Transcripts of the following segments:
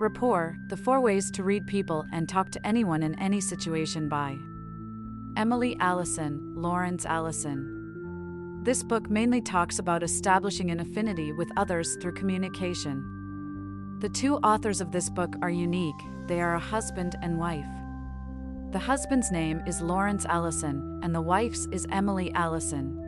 Rapport, The 4 Ways to Read People and Talk to Anyone in Any Situation by Emily Allison, Lawrence Allison. This book mainly talks about establishing an affinity with others through communication. The two authors of this book are unique. They are a husband and wife. The husband's name is Lawrence Allison, and the wife's is Emily Allison.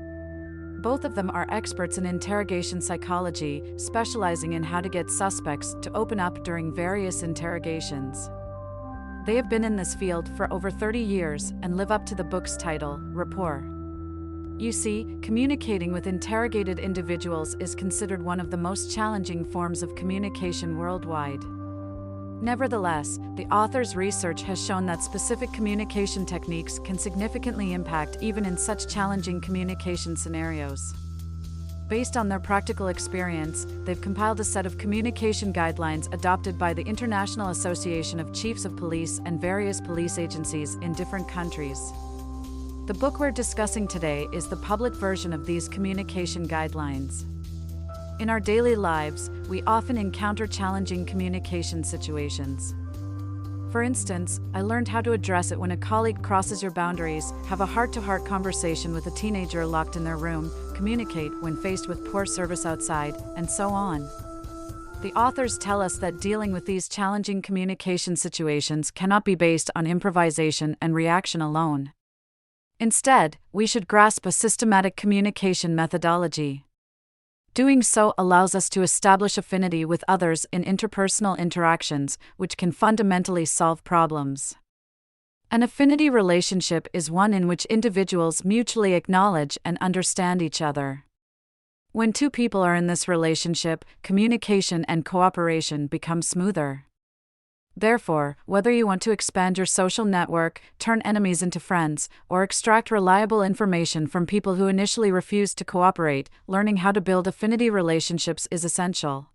Both of them are experts in interrogation psychology, specializing in how to get suspects to open up during various interrogations. They have been in this field for over 30 years and live up to the book's title, Rapport. You see, communicating with interrogated individuals is considered one of the most challenging forms of communication worldwide. Nevertheless, the author's research has shown that specific communication techniques can significantly impact even in such challenging communication scenarios. Based on their practical experience, they've compiled a set of communication guidelines adopted by the International Association of Chiefs of Police and various police agencies in different countries. The book we're discussing today is the public version of these communication guidelines. In our daily lives, we often encounter challenging communication situations. For instance, I learned how to address it when a colleague crosses your boundaries, have a heart-to-heart conversation with a teenager locked in their room, communicate when faced with poor service outside, and so on. The authors tell us that dealing with these challenging communication situations cannot be based on improvisation and reaction alone. Instead, we should grasp a systematic communication methodology. Doing so allows us to establish affinity with others in interpersonal interactions, which can fundamentally solve problems. An affinity relationship is one in which individuals mutually acknowledge and understand each other. When two people are in this relationship, communication and cooperation become smoother. Therefore, whether you want to expand your social network, turn enemies into friends, or extract reliable information from people who initially refuse to cooperate, learning how to build affinity relationships is essential.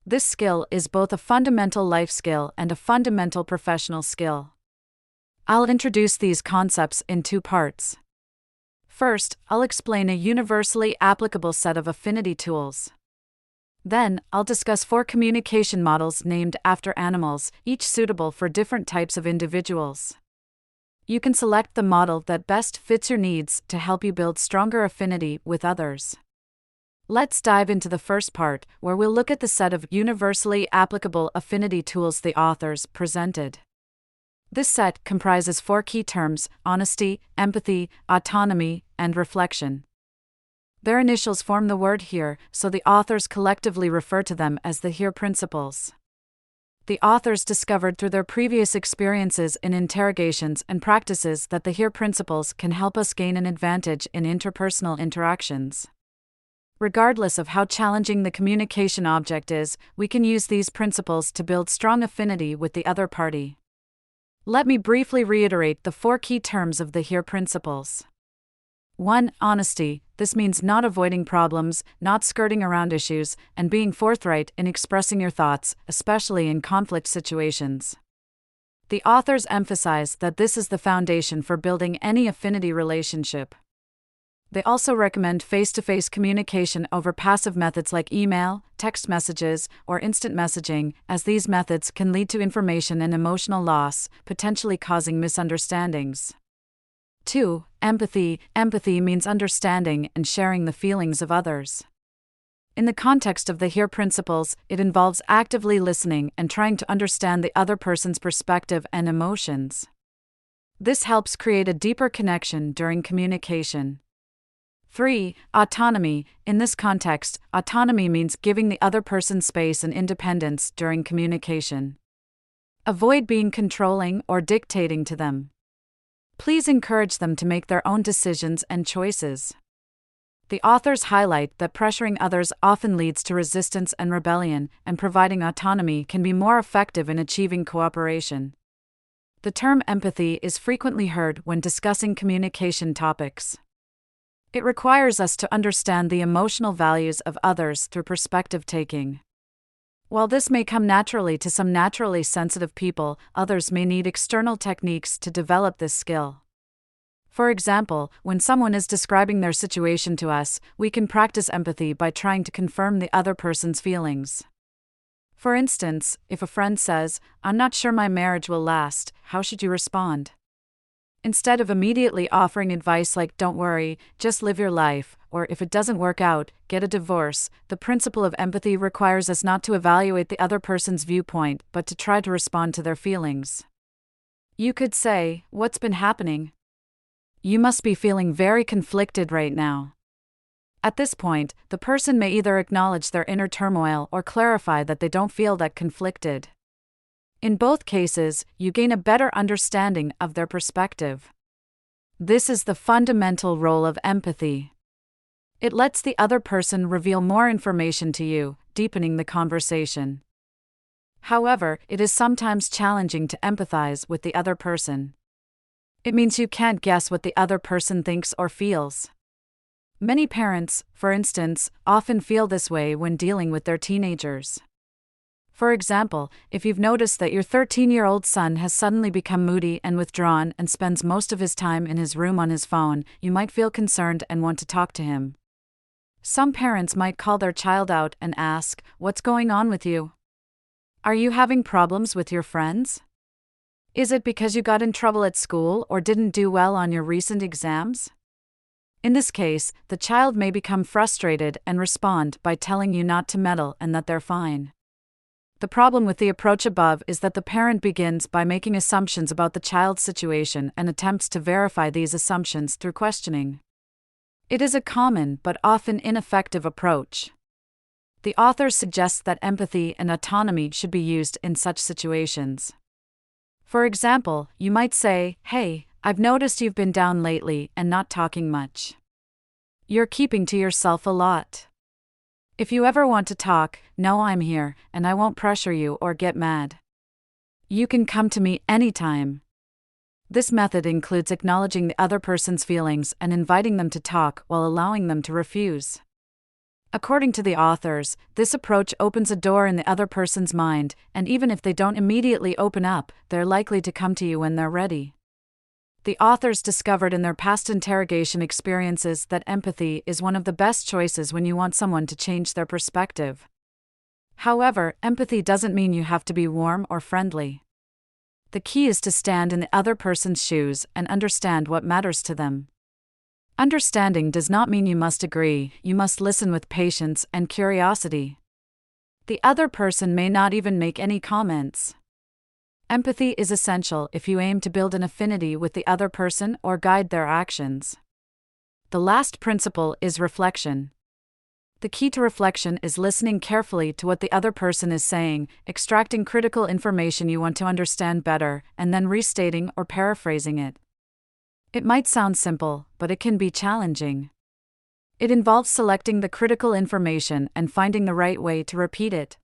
This skill is both a fundamental life skill and a fundamental professional skill. I'll introduce these concepts in 2 parts. First, I'll explain a universally applicable set of affinity tools. Then, I'll discuss 4 communication models named after animals, each suitable for different types of individuals. You can select the model that best fits your needs to help you build stronger affinity with others. Let's dive into the first part, where we'll look at the set of universally applicable affinity tools the authors presented. This set comprises 4 key terms: honesty, empathy, autonomy, and reflection. Their initials form the word HERE, so the authors collectively refer to them as the HERE principles. The authors discovered through their previous experiences in interrogations and practices that the HERE principles can help us gain an advantage in interpersonal interactions. Regardless of how challenging the communication object is, we can use these principles to build strong affinity with the other party. Let me briefly reiterate the 4 key terms of the HERE principles. 1. Honesty. This means not avoiding problems, not skirting around issues, and being forthright in expressing your thoughts, especially in conflict situations. The authors emphasize that this is the foundation for building any affinity relationship. They also recommend face-to-face communication over passive methods like email, text messages, or instant messaging, as these methods can lead to information and emotional loss, potentially causing misunderstandings. 2. Empathy. Empathy means understanding and sharing the feelings of others. In the context of the HERE principles, it involves actively listening and trying to understand the other person's perspective and emotions. This helps create a deeper connection during communication. 3. Autonomy. In this context, autonomy means giving the other person space and independence during communication. Avoid being controlling or dictating to them. Please encourage them to make their own decisions and choices. The authors highlight that pressuring others often leads to resistance and rebellion, and providing autonomy can be more effective in achieving cooperation. The term empathy is frequently heard when discussing communication topics. It requires us to understand the emotional values of others through perspective taking. While this may come naturally to some naturally sensitive people, others may need external techniques to develop this skill. For example, when someone is describing their situation to us, we can practice empathy by trying to confirm the other person's feelings. For instance, if a friend says, "I'm not sure my marriage will last," how should you respond? Instead of immediately offering advice like, "Don't worry, just live your life," or "If it doesn't work out, get a divorce," the principle of empathy requires us not to evaluate the other person's viewpoint, but to try to respond to their feelings. You could say, "What's been happening? You must be feeling very conflicted right now." At this point, the person may either acknowledge their inner turmoil or clarify that they don't feel that conflicted. In both cases, you gain a better understanding of their perspective. This is the fundamental role of empathy. It lets the other person reveal more information to you, deepening the conversation. However, it is sometimes challenging to empathize with the other person. It means you can't guess what the other person thinks or feels. Many parents, for instance, often feel this way when dealing with their teenagers. For example, if you've noticed that your 13-year-old son has suddenly become moody and withdrawn and spends most of his time in his room on his phone, you might feel concerned and want to talk to him. Some parents might call their child out and ask, "What's going on with you? Are you having problems with your friends? Is it because you got in trouble at school or didn't do well on your recent exams?" In this case, the child may become frustrated and respond by telling you not to meddle and that they're fine. The problem with the approach above is that the parent begins by making assumptions about the child's situation and attempts to verify these assumptions through questioning. It is a common but often ineffective approach. The author suggests that empathy and autonomy should be used in such situations. For example, you might say, "Hey, I've noticed you've been down lately and not talking much. You're keeping to yourself a lot. If you ever want to talk, know I'm here, and I won't pressure you or get mad. You can come to me anytime." This method includes acknowledging the other person's feelings and inviting them to talk while allowing them to refuse. According to the authors, this approach opens a door in the other person's mind, and even if they don't immediately open up, they're likely to come to you when they're ready. The authors discovered in their past interrogation experiences that empathy is one of the best choices when you want someone to change their perspective. However, empathy doesn't mean you have to be warm or friendly. The key is to stand in the other person's shoes and understand what matters to them. Understanding does not mean you must agree, you must listen with patience and curiosity. The other person may not even make any comments. Empathy is essential if you aim to build an affinity with the other person or guide their actions. The last principle is reflection. The key to reflection is listening carefully to what the other person is saying, extracting critical information you want to understand better, and then restating or paraphrasing it. It might sound simple, but it can be challenging. It involves selecting the critical information and finding the right way to repeat it.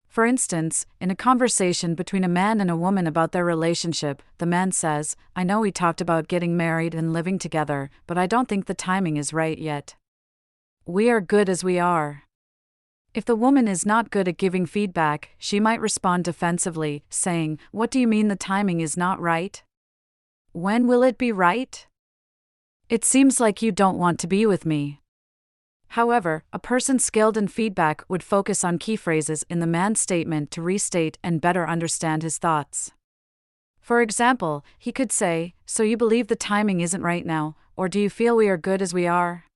For instance, in a conversation between a man and a woman about their relationship, the man says, "I know we talked about getting married and living together, but I don't think the timing is right yet. We are good as we are." If the woman is not good at giving feedback, she might respond defensively, saying, "What do you mean the timing is not right? When will it be right? It seems like you don't want to be with me." However, a person skilled in feedback would focus on key phrases in the man's statement to restate and better understand his thoughts. For example, he could say, "So you believe the timing isn't right now, or do you feel we are good as we are?"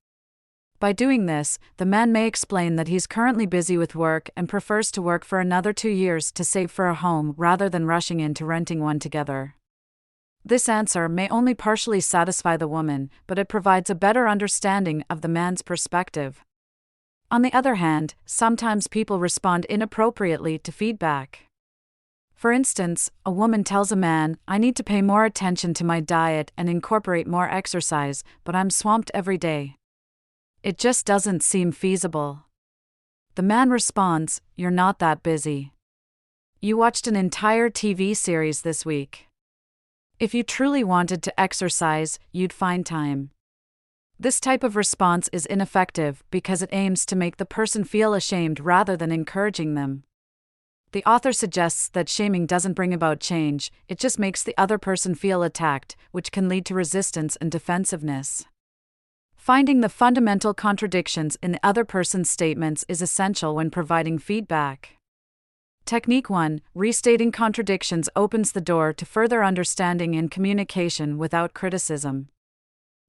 By doing this, the man may explain that he's currently busy with work and prefers to work for another 2 years to save for a home rather than rushing into renting one together. This answer may only partially satisfy the woman, but it provides a better understanding of the man's perspective. On the other hand, sometimes people respond inappropriately to feedback. For instance, a woman tells a man, "I need to pay more attention to my diet and incorporate more exercise, but I'm swamped every day. It just doesn't seem feasible." The man responds, "You're not that busy. You watched an entire TV series this week. If you truly wanted to exercise, you'd find time." This type of response is ineffective because it aims to make the person feel ashamed rather than encouraging them. The author suggests that shaming doesn't bring about change, it just makes the other person feel attacked, which can lead to resistance and defensiveness. Finding the fundamental contradictions in the other person's statements is essential when providing feedback. Technique 1. Restating contradictions opens the door to further understanding and communication without criticism.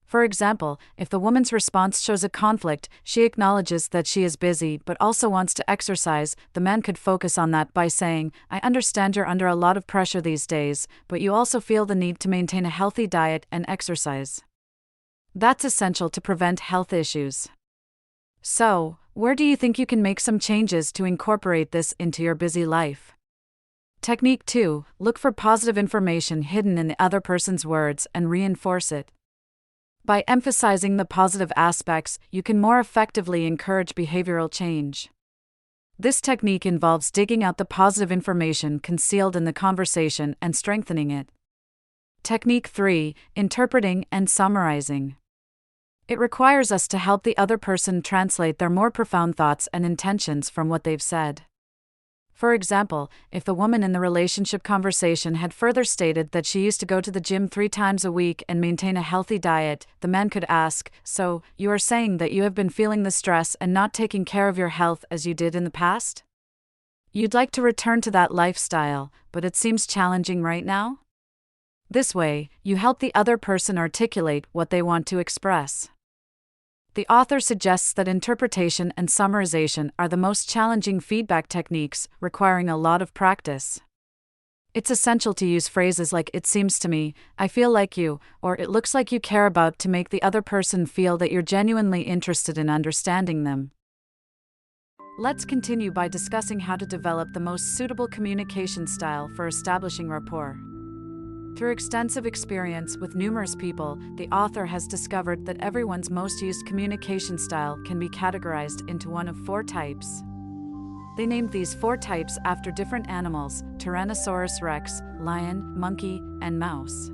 For example, if the woman's response shows a conflict, she acknowledges that she is busy but also wants to exercise. The man could focus on that by saying, "I understand you're under a lot of pressure these days, but you also feel the need to maintain a healthy diet and exercise. That's essential to prevent health issues. So, where do you think you can make some changes to incorporate this into your busy life?" Technique 2. Look for positive information hidden in the other person's words and reinforce it. By emphasizing the positive aspects, you can more effectively encourage behavioral change. This technique involves digging out the positive information concealed in the conversation and strengthening it. Technique 3. Interpreting and summarizing. It requires us to help the other person translate their more profound thoughts and intentions from what they've said. For example, if the woman in the relationship conversation had further stated that she used to go to the gym 3 times a week and maintain a healthy diet, the man could ask, "So, you are saying that you have been feeling the stress and not taking care of your health as you did in the past? You'd like to return to that lifestyle, but it seems challenging right now?" This way, you help the other person articulate what they want to express. The author suggests that interpretation and summarization are the most challenging feedback techniques, requiring a lot of practice. It's essential to use phrases like "it seems to me," "I feel like you," or "it looks like you care about" to make the other person feel that you're genuinely interested in understanding them. Let's continue by discussing how to develop the most suitable communication style for establishing rapport. Through extensive experience with numerous people, the author has discovered that everyone's most used communication style can be categorized into one of 4 types. They named these 4 types after different animals: Tyrannosaurus rex, lion, monkey, and mouse.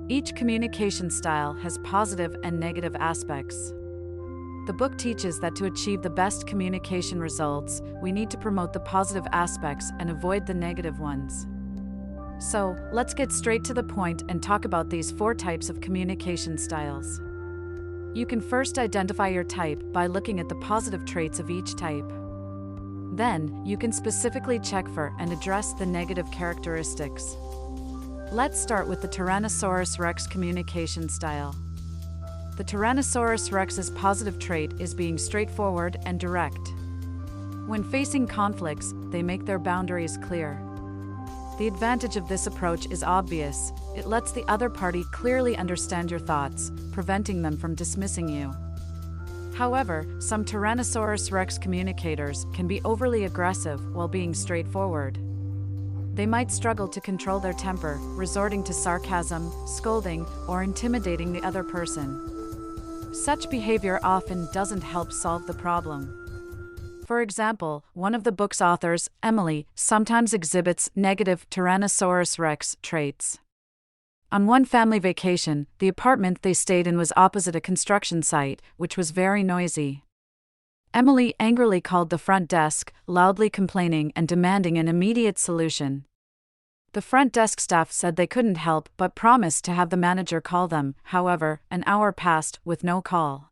Each communication style has positive and negative aspects. The book teaches that to achieve the best communication results, we need to promote the positive aspects and avoid the negative ones. So, let's get straight to the point and talk about these 4 types of communication styles. You can first identify your type by looking at the positive traits of each type. Then, you can specifically check for and address the negative characteristics. Let's start with the Tyrannosaurus rex communication style. The Tyrannosaurus rex's positive trait is being straightforward and direct. When facing conflicts, they make their boundaries clear. The advantage of this approach is obvious: it lets the other party clearly understand your thoughts, preventing them from dismissing you. However, some Tyrannosaurus rex communicators can be overly aggressive while being straightforward. They might struggle to control their temper, resorting to sarcasm, scolding, or intimidating the other person. Such behavior often doesn't help solve the problem. For example, one of the book's authors, Emily, sometimes exhibits negative Tyrannosaurus rex traits. On one family vacation, the apartment they stayed in was opposite a construction site, which was very noisy. Emily angrily called the front desk, loudly complaining and demanding an immediate solution. The front desk staff said they couldn't help but promised to have the manager call them. However, an hour passed with no call.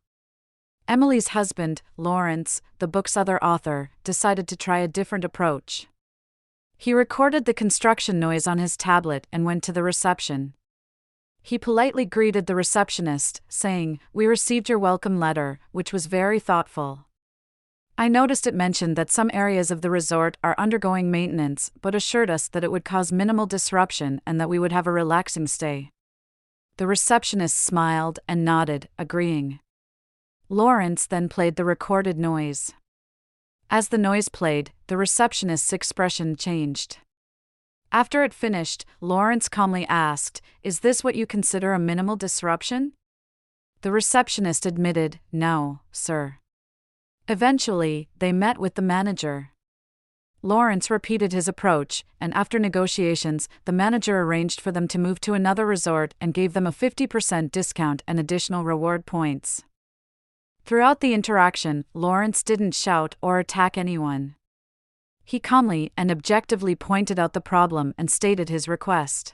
Emily's husband, Lawrence, the book's other author, decided to try a different approach. He recorded the construction noise on his tablet and went to the reception. He politely greeted the receptionist, saying, "We received your welcome letter, which was very thoughtful. I noticed it mentioned that some areas of the resort are undergoing maintenance, but assured us that it would cause minimal disruption and that we would have a relaxing stay." The receptionist smiled and nodded, agreeing. Lawrence then played the recorded noise. As the noise played, the receptionist's expression changed. After it finished, Lawrence calmly asked, "Is this what you consider a minimal disruption?" The receptionist admitted, "No, sir." Eventually, they met with the manager. Lawrence repeated his approach, and after negotiations, the manager arranged for them to move to another resort and gave them a 50% discount and additional reward points. Throughout the interaction, Lawrence didn't shout or attack anyone. He calmly and objectively pointed out the problem and stated his request.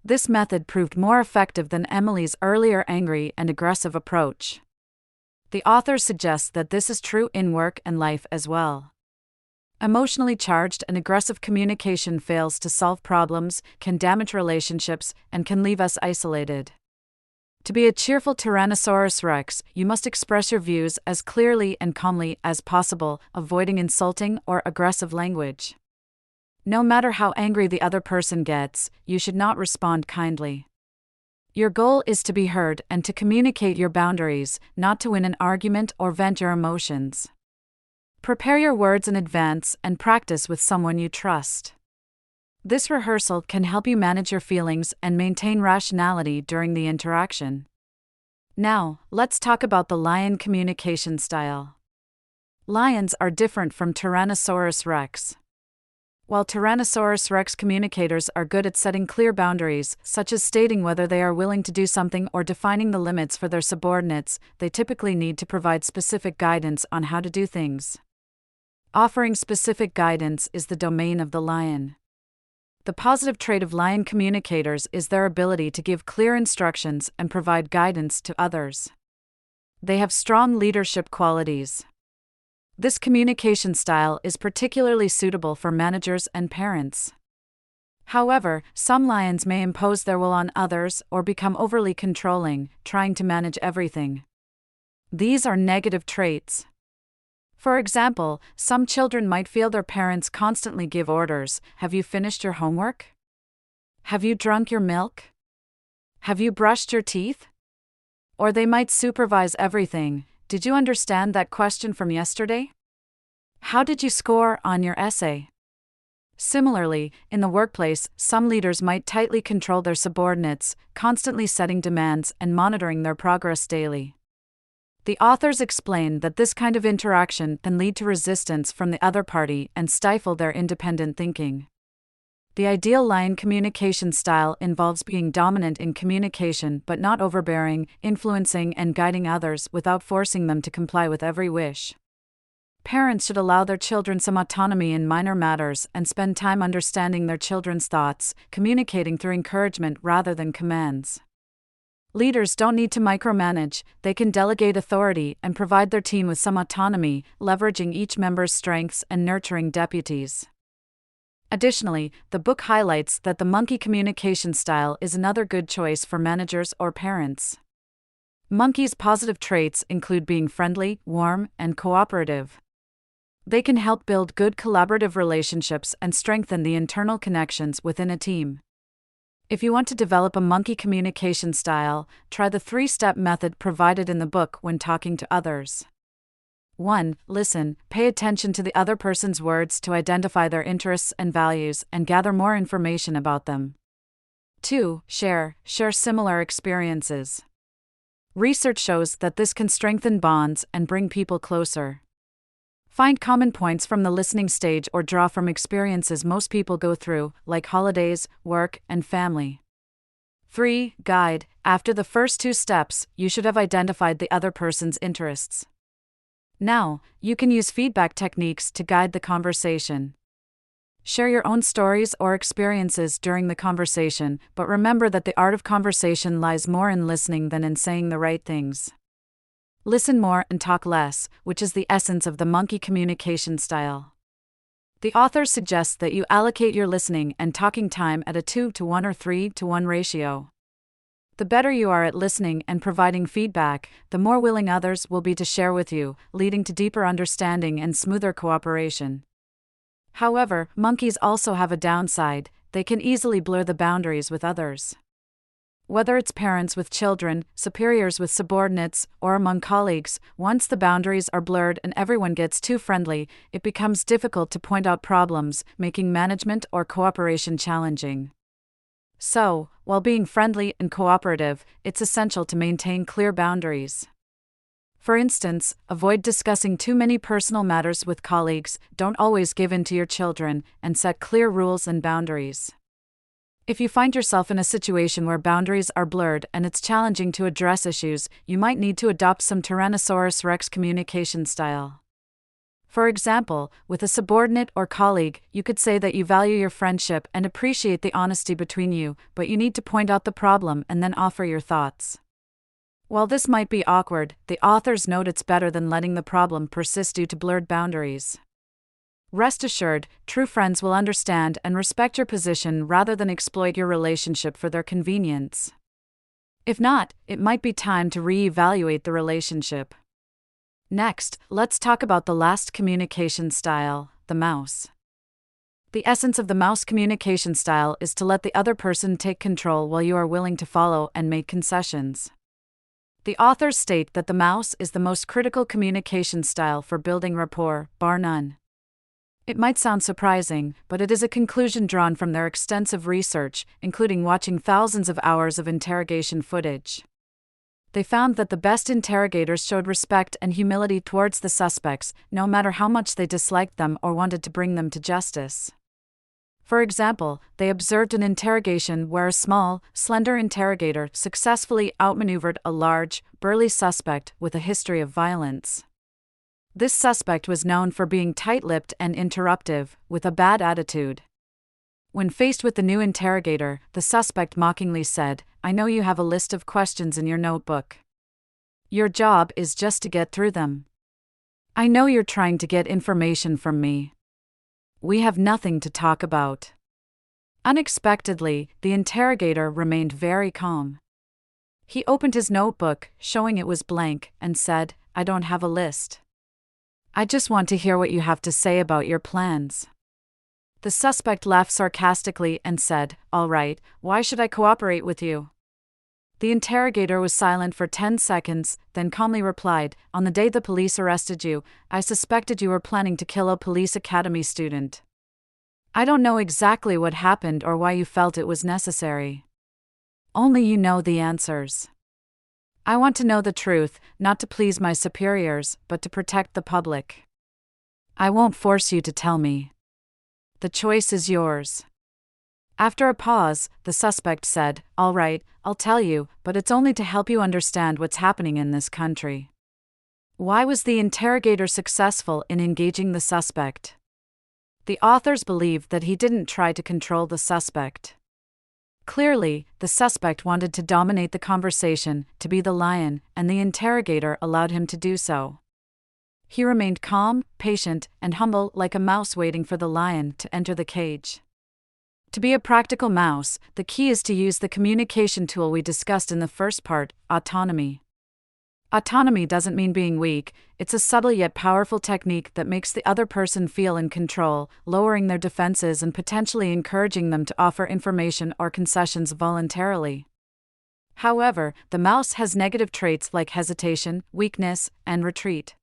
This method proved more effective than Emily's earlier angry and aggressive approach. The author suggests that this is true in work and life as well. Emotionally charged and aggressive communication fails to solve problems, can damage relationships, and can leave us isolated. To be a cheerful Tyrannosaurus Rex, you must express your views as clearly and calmly as possible, avoiding insulting or aggressive language. No matter how angry the other person gets, you should not respond kindly. Your goal is to be heard and to communicate your boundaries, not to win an argument or vent your emotions. Prepare your words in advance and practice with someone you trust. This rehearsal can help you manage your feelings and maintain rationality during the interaction. Now, let's talk about the lion communication style. Lions are different from Tyrannosaurus Rex. While Tyrannosaurus Rex communicators are good at setting clear boundaries, such as stating whether they are willing to do something or defining the limits for their subordinates, they typically need to provide specific guidance on how to do things. Offering specific guidance is the domain of the lion. The positive trait of lion communicators is their ability to give clear instructions and provide guidance to others. They have strong leadership qualities. This communication style is particularly suitable for managers and parents. However, some lions may impose their will on others or become overly controlling, trying to manage everything. These are negative traits. For example, some children might feel their parents constantly give orders. Have you finished your homework? Have you drunk your milk? Have you brushed your teeth? Or they might supervise everything. Did you understand that question from yesterday? How did you score on your essay? Similarly, in the workplace, some leaders might tightly control their subordinates, constantly setting demands and monitoring their progress daily. The authors explain that this kind of interaction can lead to resistance from the other party and stifle their independent thinking. The ideal lion communication style involves being dominant in communication but not overbearing, influencing and guiding others without forcing them to comply with every wish. Parents should allow their children some autonomy in minor matters and spend time understanding their children's thoughts, communicating through encouragement rather than commands. Leaders don't need to micromanage, they can delegate authority and provide their team with some autonomy, leveraging each member's strengths and nurturing deputies. Additionally, the book highlights that the monkey communication style is another good choice for managers or parents. Monkeys' positive traits include being friendly, warm, and cooperative. They can help build good collaborative relationships and strengthen the internal connections within a team. If you want to develop a monkey communication style, try the 3-step method provided in the book when talking to others. 1. Listen, pay attention to the other person's words to identify their interests and values and gather more information about them. 2. Share similar experiences. Research shows that this can strengthen bonds and bring people closer. Find common points from the listening stage or draw from experiences most people go through, like holidays, work, and family. 3. Guide. After the first 2 steps, you should have identified the other person's interests. Now, you can use feedback techniques to guide the conversation. Share your own stories or experiences during the conversation, but remember that the art of conversation lies more in listening than in saying the right things. Listen more and talk less, which is the essence of the monkey communication style. The authors suggest that you allocate your listening and talking time at a 2-to-1 or 3-to-1 ratio. The better you are at listening and providing feedback, the more willing others will be to share with you, leading to deeper understanding and smoother cooperation. However, monkeys also have a downside: they can easily blur the boundaries with others. Whether it's parents with children, superiors with subordinates, or among colleagues, once the boundaries are blurred and everyone gets too friendly, it becomes difficult to point out problems, making management or cooperation challenging. So, while being friendly and cooperative, it's essential to maintain clear boundaries. For instance, avoid discussing too many personal matters with colleagues, don't always give in to your children, and set clear rules and boundaries. If you find yourself in a situation where boundaries are blurred and it's challenging to address issues, you might need to adopt some Tyrannosaurus Rex communication style. For example, with a subordinate or colleague, you could say that you value your friendship and appreciate the honesty between you, but you need to point out the problem and then offer your thoughts. While this might be awkward, the authors note it's better than letting the problem persist due to blurred boundaries. Rest assured, true friends will understand and respect your position rather than exploit your relationship for their convenience. If not, it might be time to re-evaluate the relationship. Next, let's talk about the last communication style, the mouse. The essence of the mouse communication style is to let the other person take control while you are willing to follow and make concessions. The authors state that the mouse is the most critical communication style for building rapport, bar none. It might sound surprising, but it is a conclusion drawn from their extensive research, including watching thousands of hours of interrogation footage. They found that the best interrogators showed respect and humility towards the suspects, no matter how much they disliked them or wanted to bring them to justice. For example, they observed an interrogation where a small, slender interrogator successfully outmaneuvered a large, burly suspect with a history of violence. This suspect was known for being tight-lipped and interruptive, with a bad attitude. When faced with the new interrogator, the suspect mockingly said, "I know you have a list of questions in your notebook. Your job is just to get through them. I know you're trying to get information from me. We have nothing to talk about." Unexpectedly, the interrogator remained very calm. He opened his notebook, showing it was blank, and said, "I don't have a list. I just want to hear what you have to say about your plans." The suspect laughed sarcastically and said, "All right, why should I cooperate with you?" The interrogator was silent for 10 seconds, then calmly replied, "On the day the police arrested you, I suspected you were planning to kill a police academy student. I don't know exactly what happened or why you felt it was necessary. Only you know the answers. I want to know the truth, not to please my superiors, but to protect the public. I won't force you to tell me. The choice is yours." After a pause, the suspect said, "All right, I'll tell you, but it's only to help you understand what's happening in this country." Why was the interrogator successful in engaging the suspect? The authors believe that he didn't try to control the suspect. Clearly, the suspect wanted to dominate the conversation, to be the lion, and the interrogator allowed him to do so. He remained calm, patient, and humble, like a mouse waiting for the lion to enter the cage. To be a practical mouse, the key is to use the communication tool we discussed in the first part, autonomy. Autonomy doesn't mean being weak, it's a subtle yet powerful technique that makes the other person feel in control, lowering their defenses and potentially encouraging them to offer information or concessions voluntarily. However, the mouse has negative traits like hesitation, weakness, and retreat.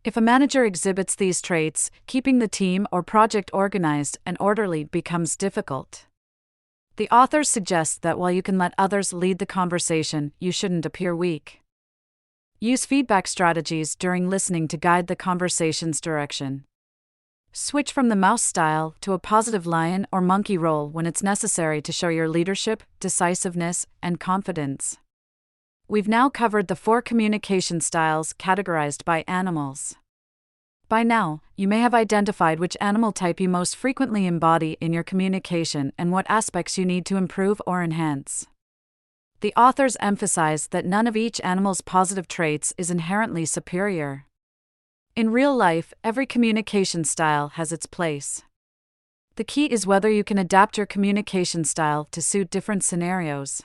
If a manager exhibits these traits, keeping the team or project organized and orderly becomes difficult. The authors suggest that while you can let others lead the conversation, you shouldn't appear weak. Use feedback strategies during listening to guide the conversation's direction. Switch from the mouse style to a positive lion or monkey role when it's necessary to show your leadership, decisiveness, and confidence. We've now covered the 4 communication styles categorized by animals. By now, you may have identified which animal type you most frequently embody in your communication and what aspects you need to improve or enhance. The authors emphasize that none of each animal's positive traits is inherently superior. In real life, every communication style has its place. The key is whether you can adapt your communication style to suit different scenarios.